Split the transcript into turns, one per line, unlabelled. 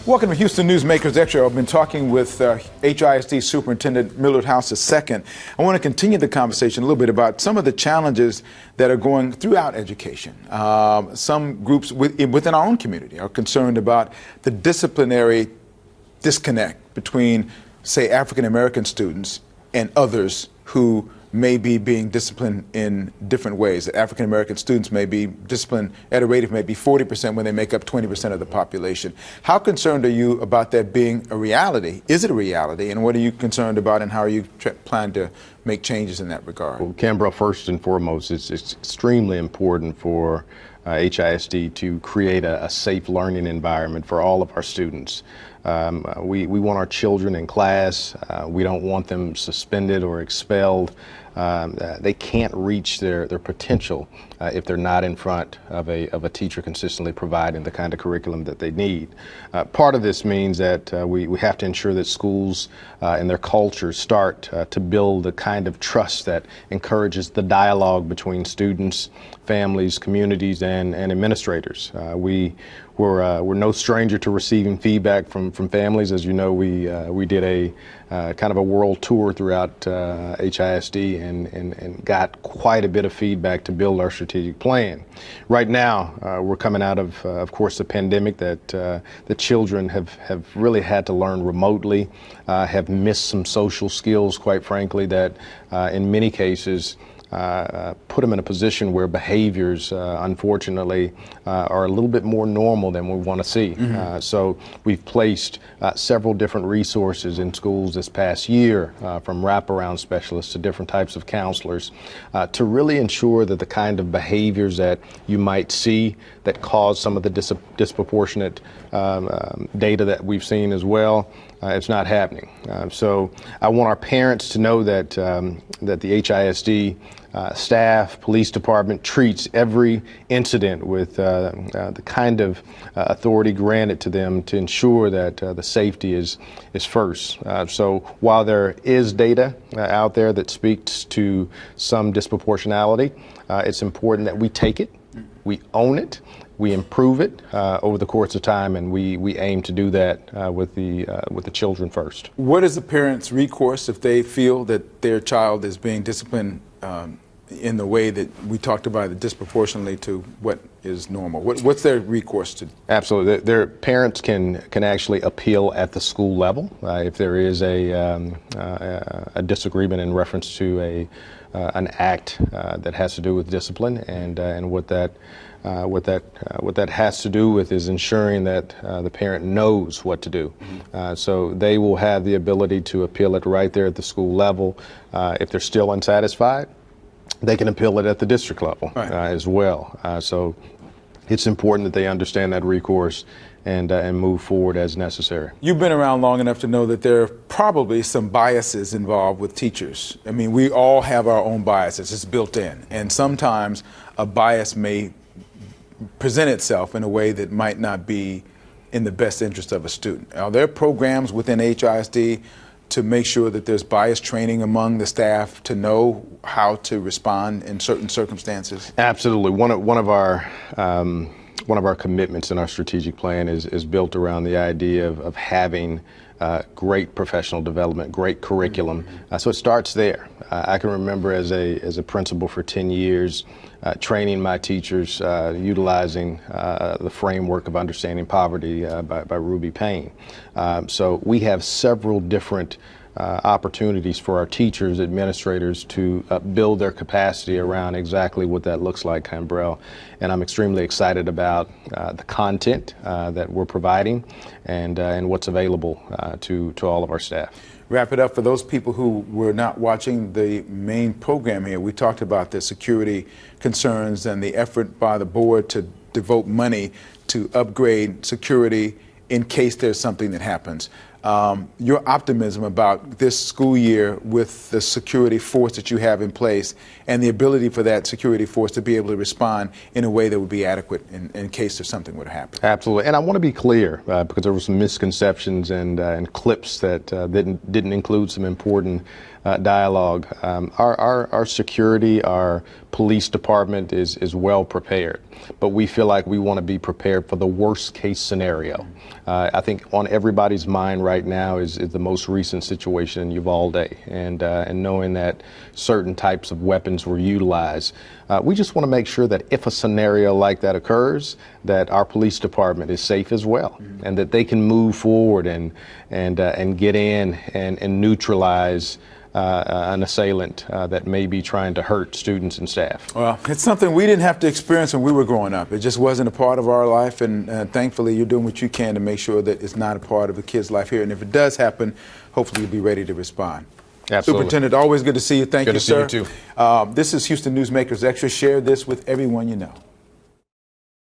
Welcome to Houston Newsmakers Extra. I've been talking with HISD Superintendent Millard House II. I want to continue the conversation a little bit about some of the challenges that are going throughout education. Some groups within our own community are concerned about the disciplinary disconnect between, say, African American students and others who may be being disciplined in different ways. African American students may be disciplined at a rate of maybe 40% when they make up 20% of the population. How concerned are you about that being a reality? Is it a reality? And what are you concerned about, and how are you planning to make changes in that regard? Well,
Canberra, first and foremost, it's extremely important for HISD to create a safe learning environment for all of our students. We want our children in class. We don't want them suspended or expelled. They can't reach their potential if they're not in front of a teacher consistently providing the kind of curriculum that they need. Part of this means that we have to ensure that schools and their cultures start to build the kind of trust that encourages the dialogue between students, families, communities, and administrators. We're no stranger to receiving feedback from families. As you know, we did a kind of a world tour throughout HISD and got quite a bit of feedback to build our strategic plan. Right now, we're coming out of course, the pandemic that the children have really had to learn remotely, have missed some social skills, quite frankly, that in many cases put them in a position where behaviors, unfortunately, are a little bit more normal than we want to see. Mm-hmm. So we've placed several different resources in schools this past year, from wraparound specialists to different types of counselors, to really ensure that the kind of behaviors that you might see that cause some of the disproportionate data that we've seen as well, it's not happening. So I want our parents to know that that the HISD staff, police department treats every incident with the kind of authority granted to them to ensure that the safety is first. So while there is data out there that speaks to some disproportionality, it's important that we take it, we own it, we improve it over the course of time, and we aim to do that with the children first.
What is the parent's recourse if they feel that their child is being disciplined in the way that we talked about, disproportionately to what is normal? What's their recourse to? Absolutely.
Their parents can actually appeal at the school level if there is a disagreement in reference to an act that has to do with discipline, and what that has to do with is ensuring that the parent knows what to do. Mm-hmm. So they will have the ability to appeal it right there at the school level. If they're still unsatisfied, they can appeal it at the district level, right, as well. So it's important that they understand that recourse and move forward as necessary.
You've been around long enough to know that there are probably some biases involved with teachers. I mean, we all have our own biases. It's built in. And sometimes a bias may present itself in a way that might not be in the best interest of a student. Are there programs within HISD to make sure that there's bias training among the staff to know how to respond in certain circumstances?
Absolutely. One of our commitments in our strategic plan is built around the idea of having great professional development, great curriculum. So it starts there. I can remember as a principal for 10 years, training my teachers utilizing the framework of understanding poverty by Ruby Payne. So we have several different opportunities for our teachers, administrators to build their capacity around exactly what that looks like, Cambrell. And I'm extremely excited about the content that we're providing and what's available to all of our staff.
Wrap it up for those people who were not watching the main program here. We talked about the security concerns and the effort by the board to devote money to upgrade security in case there's something that happens. your optimism about this school year with the security force that you have in place and the ability for that security force to be able to respond in a way that would be adequate in case if something were to happen.
Absolutely. And I want to be clear because there were some misconceptions and clips that didn't include some important dialogue. Our security, our police department is well prepared, but we feel like we want to be prepared for the worst case scenario. I think on everybody's mind right now is the most recent situation in Uvalde, and knowing that certain types of weapons were utilized. We just want to make sure that if a scenario like that occurs, that our police department is safe as well, and that they can move forward and get in and neutralize an assailant that may be trying to hurt students and staff.
Well, it's something we didn't have to experience when we were growing up. It just wasn't a part of our life, and thankfully you're doing what you can to make sure that it's not a part of a kid's life here. And if it does happen, hopefully you'll be ready to respond.
Absolutely.
Superintendent, always good to see you. Thank you, sir.
Good to see you too.
This is Houston Newsmakers Extra. Share this with everyone you know.